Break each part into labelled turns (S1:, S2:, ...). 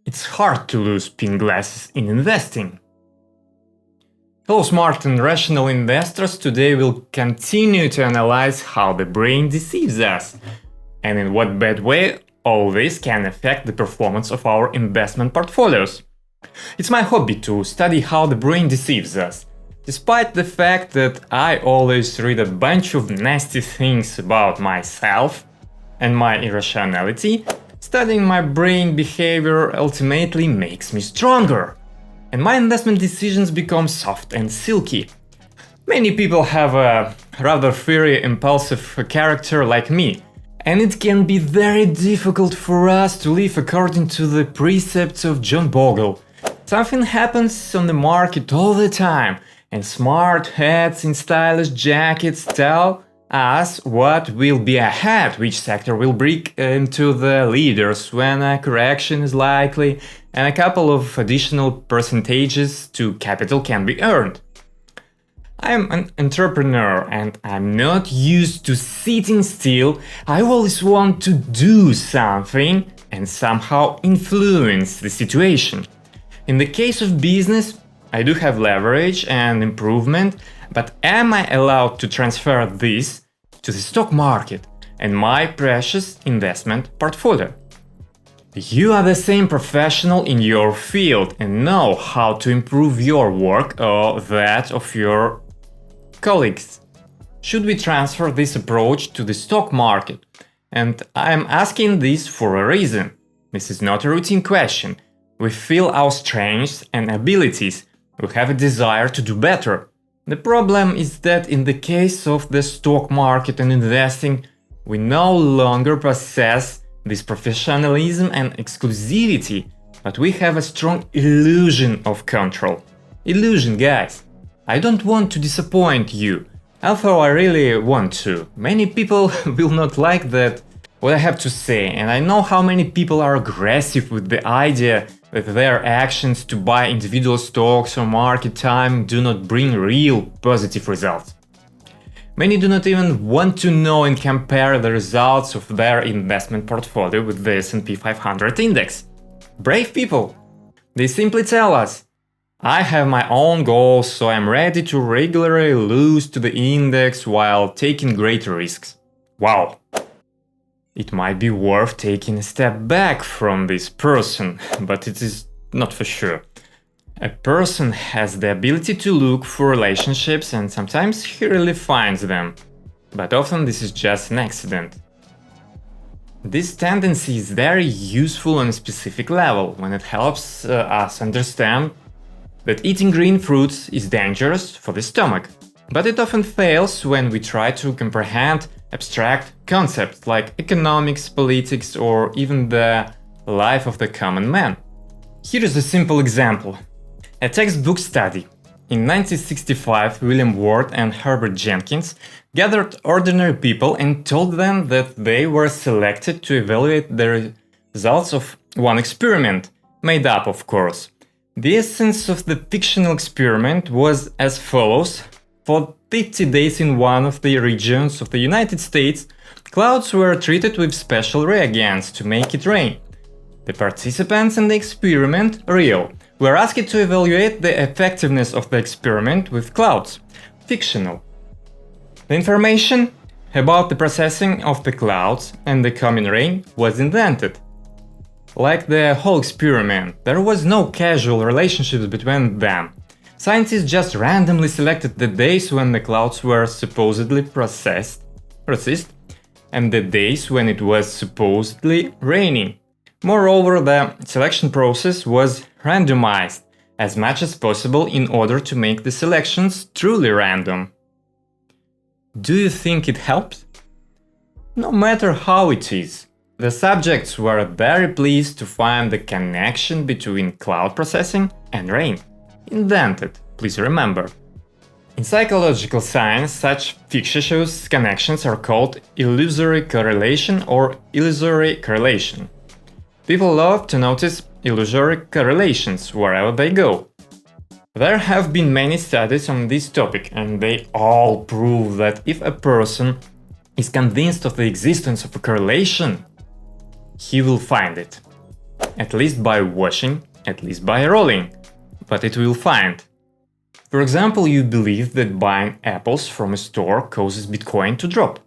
S1: It's hard to lose pink glasses in investing. Hello smart and rational investors, today we'll continue to analyze how the brain deceives us and in what bad way all this can affect the performance of our investment portfolios. It's my hobby to study how the brain deceives us. Despite the fact that I always read a bunch of nasty things about myself and my irrationality, studying my brain behavior ultimately makes me stronger. And my investment decisions become soft and silky. Many people have a rather fiery, impulsive character like me, and it can be very difficult for us to live according to the precepts of John Boggle. Something happens on the market all the time, and smart heads in stylish jackets tell us what will be ahead, which sector will break into the leaders, when a correction is likely, and a couple of additional percentages to capital can be earned. I'm an entrepreneur and I'm not used to sitting still. I always want to do something and somehow influence the situation. In the case of business, I do have leverage and improvement, but am I allowed to transfer this to the stock market and my precious investment portfolio? You are the same professional in your field and know how to improve your work or that of your colleagues. Should we transfer this approach to the stock market? And I am asking this for a reason. This is not a routine question. We feel our strengths and abilities. We have a desire to do better. The problem is that in the case of the stock market and investing, we no longer possess this professionalism and exclusivity, but we have a strong illusion of control. Illusion, guys. I don't want to disappoint you, although I really want to. Many people will not like that what I have to say, and I know how many people are aggressive with the idea that their actions to buy individual stocks or market timing do not bring real positive results. Many do not even want to know and compare the results of their investment portfolio with the S&P 500 index. Brave people! They simply tell us, I have my own goals, so I'm ready to regularly lose to the index while taking great risks. Wow! It might be worth taking a step back from this person, but it is not for sure. A person has the ability to look for relationships and sometimes he really finds them, but often this is just an accident. This tendency is very useful on a specific level when it helps us understand that eating green fruits is dangerous for the stomach, but it often fails when we try to comprehend abstract concepts like economics, politics, or even the life of the common man. Here is a simple example. A textbook study. In 1965, William Ward and Herbert Jenkins gathered ordinary people and told them that they were selected to evaluate the results of one experiment, made up of course. The essence of the fictional experiment was as follows. For 50 days in one of the regions of the United States, clouds were treated with special reagents to make it rain. The participants in the experiment, real, were asked to evaluate the effectiveness of the experiment with clouds, fictional. The information about the processing of the clouds and the coming rain was invented. Like the whole experiment, there was no causal relationships between them. Scientists just randomly selected the days when the clouds were supposedly processed, and the days when it was supposedly raining. Moreover, the selection process was randomized as much as possible in order to make the selections truly random. Do you think it helped? No matter how it is, the subjects were very pleased to find the connection between cloud processing and rain. Invented, please remember. In psychological science, such fictitious connections are called illusory correlation or illusory correlation. People love to notice illusory correlations wherever they go. There have been many studies on this topic, and they all prove that if a person is convinced of the existence of a correlation, he will find it. at least by watching, at least by rolling, but it will find. For example, you believe that buying apples from a store causes Bitcoin to drop.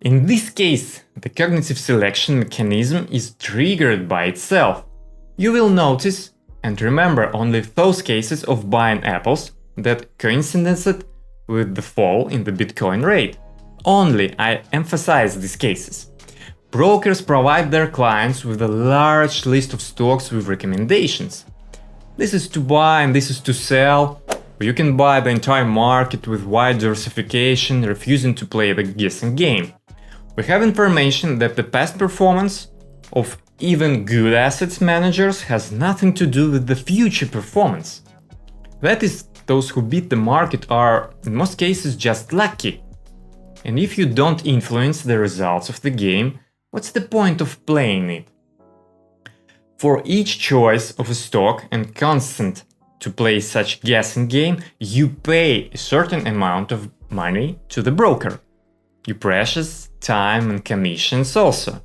S1: In this case, the cognitive selection mechanism is triggered by itself. You will notice and remember only those cases of buying apples that coincided with the fall in the Bitcoin rate. Only, I emphasize these cases. Brokers provide their clients with a large list of stocks with recommendations. This is to buy and this is to sell. You can buy the entire market with wide diversification, refusing to play the guessing game. We have information that the past performance of even good assets managers has nothing to do with the future performance. That is, those who beat the market are, in most cases, just lucky. And if you don't influence the results of the game, what's the point of playing it? For each choice of a stock and consent to play such guessing game, you pay a certain amount of money to the broker. Your precious time and commissions also.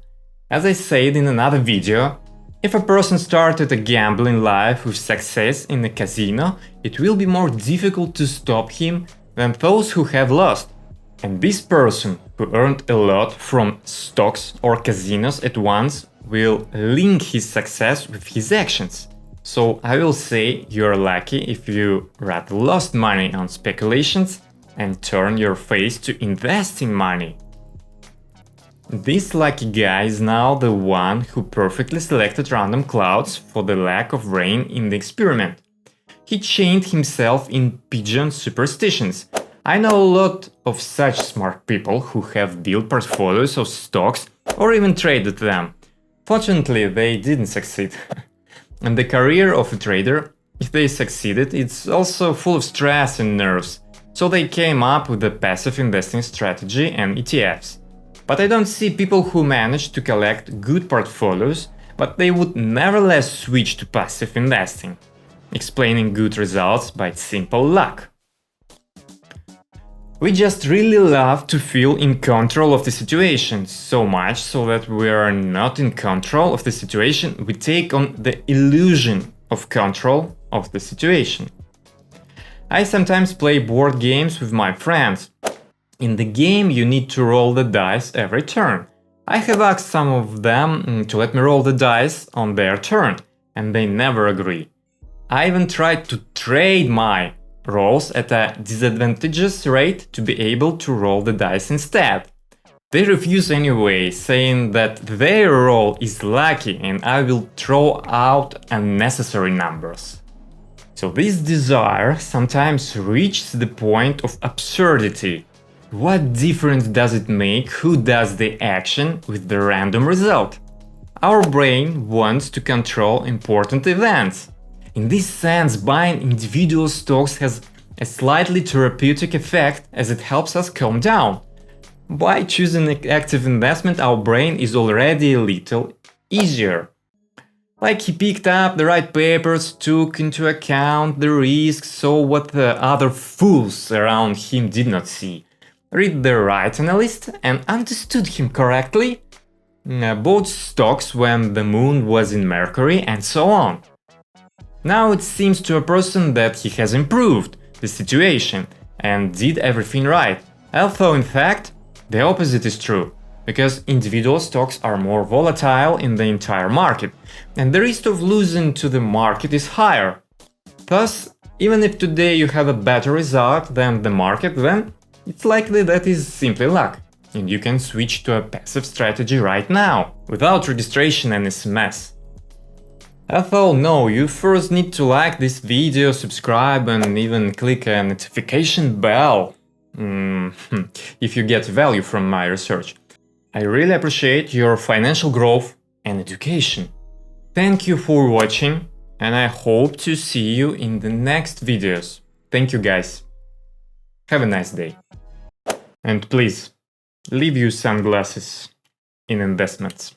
S1: As I said in another video, if a person started a gambling life with success in a casino, it will be more difficult to stop him than those who have lost. And this person who earned a lot from stocks or casinos at once will link his success with his actions. So I will say you're lucky if you rather lost money on speculations and turn your face to investing money. This lucky guy is now the one who perfectly selected random clouds for the lack of rain in the experiment. He chained himself in pigeon superstitions. I know a lot of such smart people who have built portfolios of stocks or even traded them. Fortunately, they didn't succeed. And the career of a trader, if they succeeded, it's also full of stress and nerves. So they came up with a passive investing strategy and ETFs. But I don't see people who manage to collect good portfolios, but they would nevertheless switch to passive investing, explaining good results by simple luck. We just really love to feel in control of the situation, so much so that we are not in control of the situation, we take on the illusion of control of the situation. I sometimes play board games with my friends. In the game you need to roll the dice every turn. I have asked some of them to let me roll the dice on their turn, and they never agree. I even tried to trade my rolls at a disadvantageous rate to be able to roll the dice instead. They refuse anyway, saying that their roll is lucky and I will throw out unnecessary numbers. So this desire sometimes reaches the point of absurdity. What difference does it make who does the action with the random result? Our brain wants to control important events. In this sense, buying individual stocks has a slightly therapeutic effect as it helps us calm down. By choosing active investment, our brain is already a little easier. Like he picked up the right papers, took into account the risks, saw what the other fools around him did not see, read the right analyst and understood him correctly, bought stocks when the moon was in Mercury and so on. Now it seems to a person that he has improved the situation and did everything right, although in fact the opposite is true, because individual stocks are more volatile in the entire market, and the risk of losing to the market is higher. Thus, even if today you have a better result than the market, then it's likely that is simply luck, and you can switch to a passive strategy right now, without registration and SMS. Although no, you first need to like this video, subscribe and even click a notification bell if you get value from my research. I really appreciate your financial growth and education. Thank you for watching and I hope to see you in the next videos. Thank you guys. Have a nice day. And please, leave your sunglasses in investments.